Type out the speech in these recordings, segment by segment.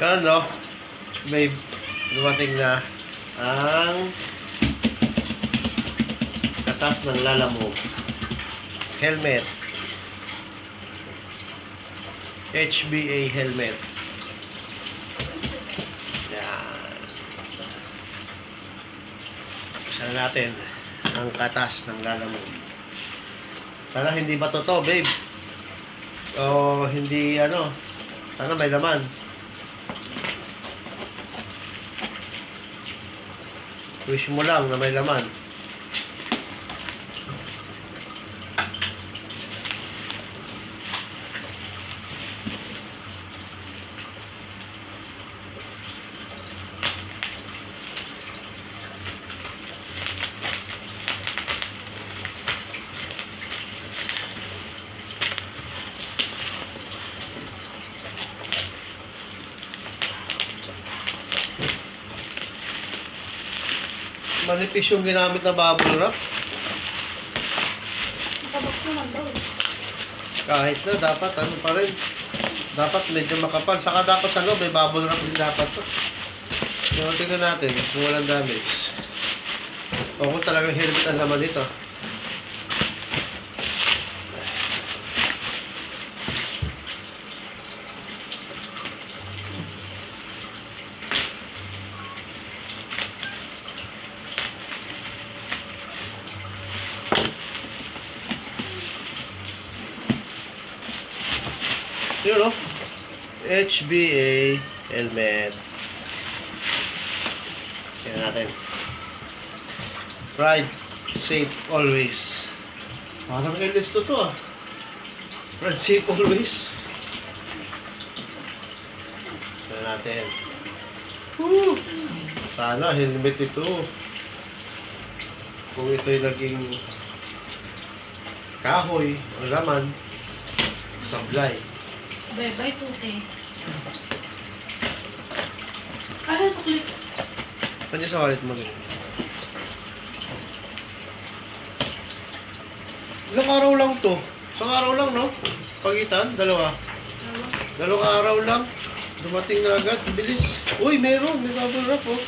Yan, no? May dumating na ang katas ng lalamove. Helmet. HBA helmet. Yan. Sana natin ang katas ng lalamove. Sana hindi ba totoo, babe? O hindi, ano? Sana may laman. Wish mo lang na may laman. Manipis yung ginamit na bubble wrap. Nakabak naman daw. Kahit na, dapat ano pa rin. Dapat medyo makapal. Saka dapat sa loob, may bubble wrap din dapat to. So, tingnan natin kung walang damage. O kung talagang helmet ang laman dito. Yun, no? HBA helmet. Tingnan natin. Ride safe always. Parang LS to ah. Ride safe always. Tingnan natin. Woo! Sana helmet ito. Kung ito'y naging kahoy o laman, sablay. Bye-bye, puti. Para sa clip. Saan sa wallet mo rin? Ilang araw lang to? Isang araw lang, no? Pagitan? Dalawa? Dalawang araw lang. Dumating na agad. Bilis. Uy, meron. May bubble wrap, oh.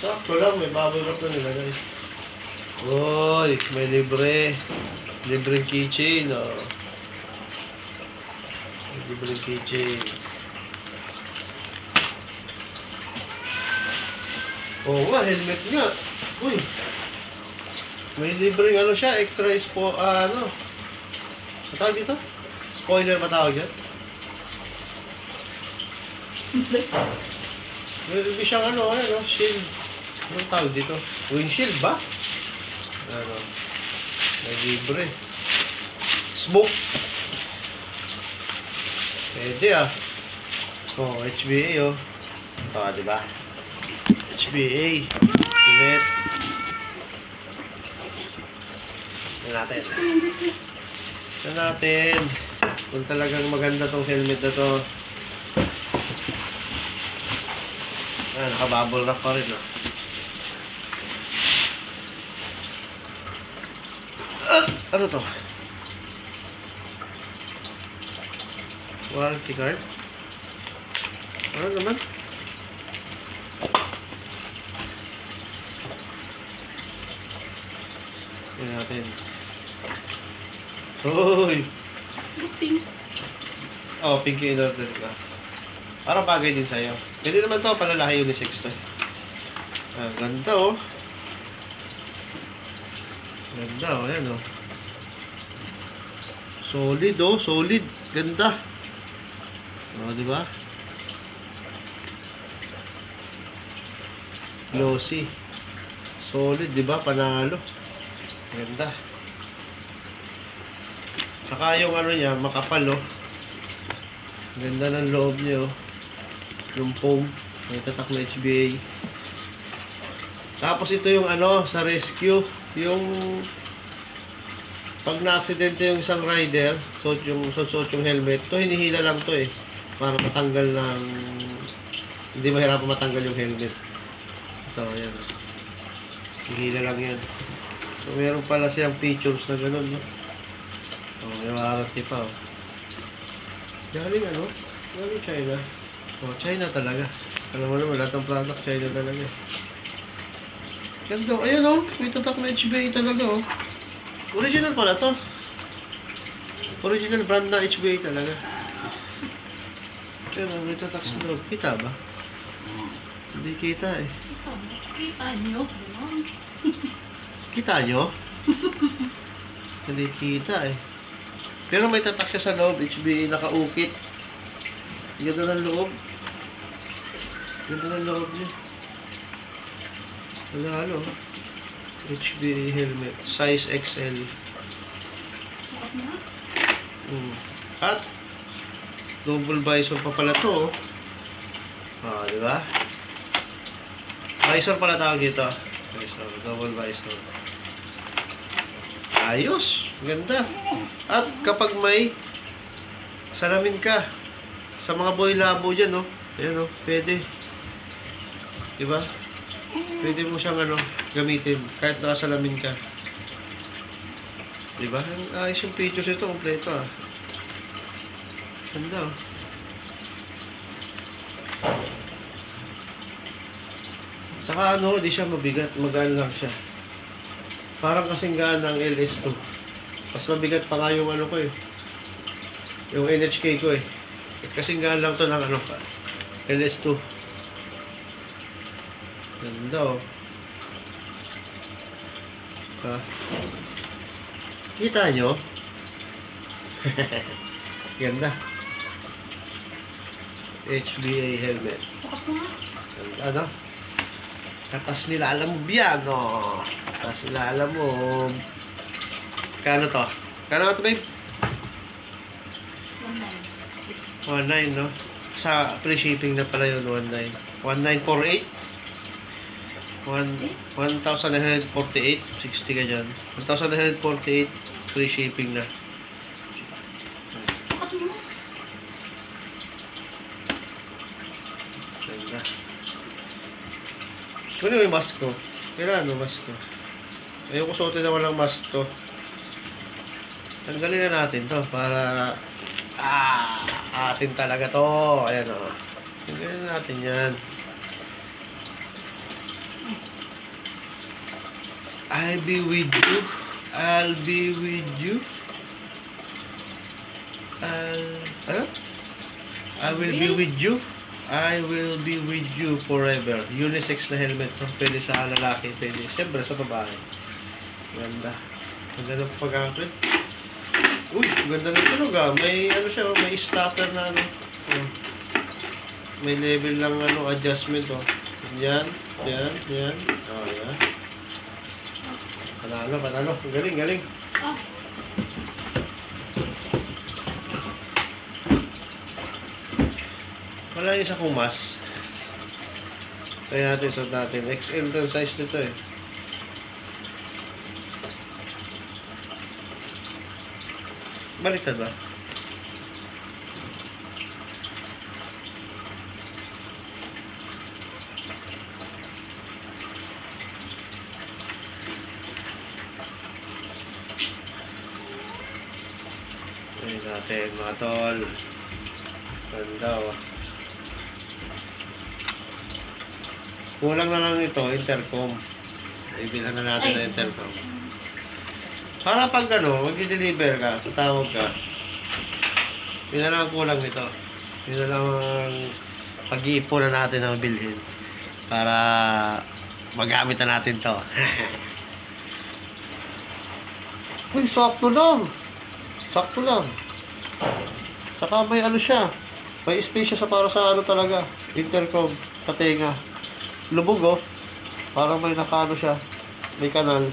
Sakto lang. May bubble wrap na nilagay. Uy, may libre. Libreng keychain, oh. Libreng keychain. Oo nga, helmet nga. Uy. May libreng ano siya, extra ano. Ano tawag dito? Spoiler ba tawag yan? May libre siyang ano, shield. Anong tawag dito? Windshield ba? Ano? May libre. Smoke. Pwede ah. Oh, HBA oh. Ito diba? HBA. Helmet. Tignan natin. Tignan natin. Kung talagang maganda tong helmet na to. Naka-bubble wrap pa rin oh. Ano to? Warranty card? Ano naman? Tignan natin. Uy! Pink. Oh, pink yung in-order ka. Parang bagay din sa'yo. Pwede naman to, palalaki unisex to. Ah, ganda oh. Ganda oh, yan oh. Solid oh, solid. Ganda. Oh, di ba? Glossy. Solid, di ba? Panalo. Ganda. Saka yung ano niya, makapal oh. Ganda ng loob niya oh. Yung foam. May tatak na HBA. Tapos ito yung ano, sa rescue. Yung pag na-aksidente yung isang rider, suot yung helmet. Ito hinihila lang to eh. Para matanggal ng... Hindi mahirapan matanggal yung helmet. Ito, yan. Hinihila lang yan. So, meron pala siyang features na gano'n, no? Oh, may warranty pa, oh. Galing, ano? Galing China. Oh, China talaga. Alam mo naman, lahat ng product China talaga. Ganda. Ayun oh, may tatak na HBA talaga oh. Original pala to. Original brand na HBA talaga. Ayun oh, may tatak sa loob. Kita ba? Hindi kita eh. Kita nyo. Kita nyo? Hindi kita eh. Pero may tatak siya sa loob. HBA nakaukit. Ganda ng loob. Ganda ng loob niya. Wala HBA helmet. Size XL. Sakot na. At double visor pa pala to. Oh, di ba? Visor pala tawag dito. Visor, double visor. Ayos, ganda. At kapag may salamin ka sa mga boy labo diyan, no. Ayan, no, pwede. Di ba? Pwede mo siyang gamitin kahit nakasalamin ka. Di ba? Ayos yung features ito, kompleto ah. Ganda oh. Saka di siya mabigat, magaan lang siya. Parang kasing gaan ng LS2. Mas mabigat pa nga yung ko eh. Yung NHK ko eh. Kasing gaan lang to ng LS2. Ganda oh. Kita nyo? Ganda. HBA helmet. Sakot na. Ganda, katas nila alam mo yan, no? Katas nila alam mo. Kano to? Kano to, babe? 1960. 19, no? Sa free shipping na pala yun, 19. 1948? 1,948. 60 ka dyan. 1,948 free shipping na. Sakot na. Ganda. Kunin mo yung mask ko. Kailangan mask ko. Ayoko suotin na walang mask to. Tanggalin na natin to para atin talaga to. Ayan o. Tanggalin na natin yan. I'll be with you. I'll be with you. I will be with you. I will be with you forever. Unisex na helmet. No? Pwede sa lalaki. Pwede. Siyempre sa babae. Ganda. Ganda ng pag-print. Uy, ganda ng tunog ah. May siya. May stopper na may level lang adjustment oh. Yan. Yan. Yan. Oh, yan. Panalo. Galing. Ah. Wala yung isa kong mas. Kaya natin suot natin. XL na size nito eh. Baliktad ba? Tingnan natin mga tol. Ganda oh. Kulang na lang ito, intercom. Ibilhan na natin na intercom. Para pag mag-deliver ka, tatawag ka, yun na lang ang kulang nito. Yun na lang ang pag-iipon na natin ang bilhin para magamit na natin to. Uy, sakto lang. Sakto lang. Saka may siya. May space siya sa para sa talaga. Intercom, sa tenga. Lubog oh. Parang may siya. May kanal.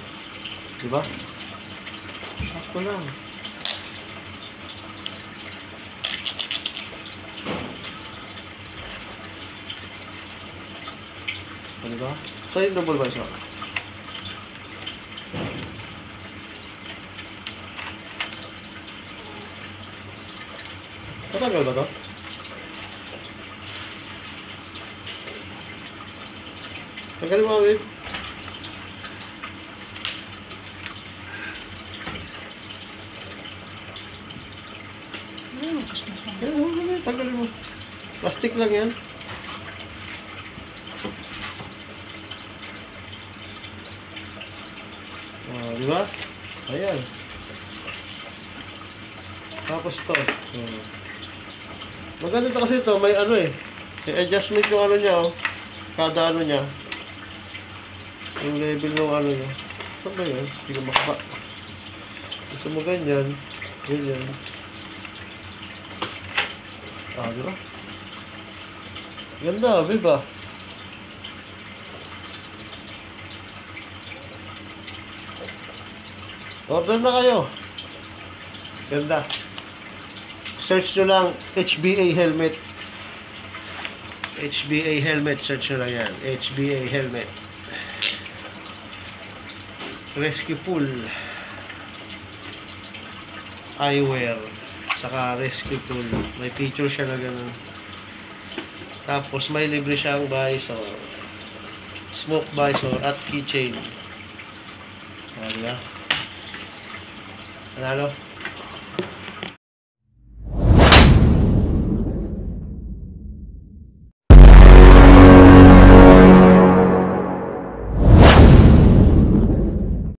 Diba? Sakto lang. Diba? So yung double visor. Matagal ba to? Tagal mo, babe. Kas na siya. Tagal mo. Plastic lang yan. Oh, di ba? Ayan. Tapos to. Oh. Maganda to kasi ito, may ano eh. May adjustment yung ano niya, oh. Kada ano niya. Yung level ng ano niya. Saan ba yun? Hindi ko makapa. Gusto mo ganyan. Ganyan. Ah, di ba? Ganda, diba? Order na kayo. Ganda. Search nyo lang HBA helmet. HBA helmet. Search nyo lang yan. HBA helmet. Rescue pool. Eyewear. Saka rescue pool. May picture siya na ganun. Tapos may libre siyang visor. Smoke visor at keychain. Diba? Panalo?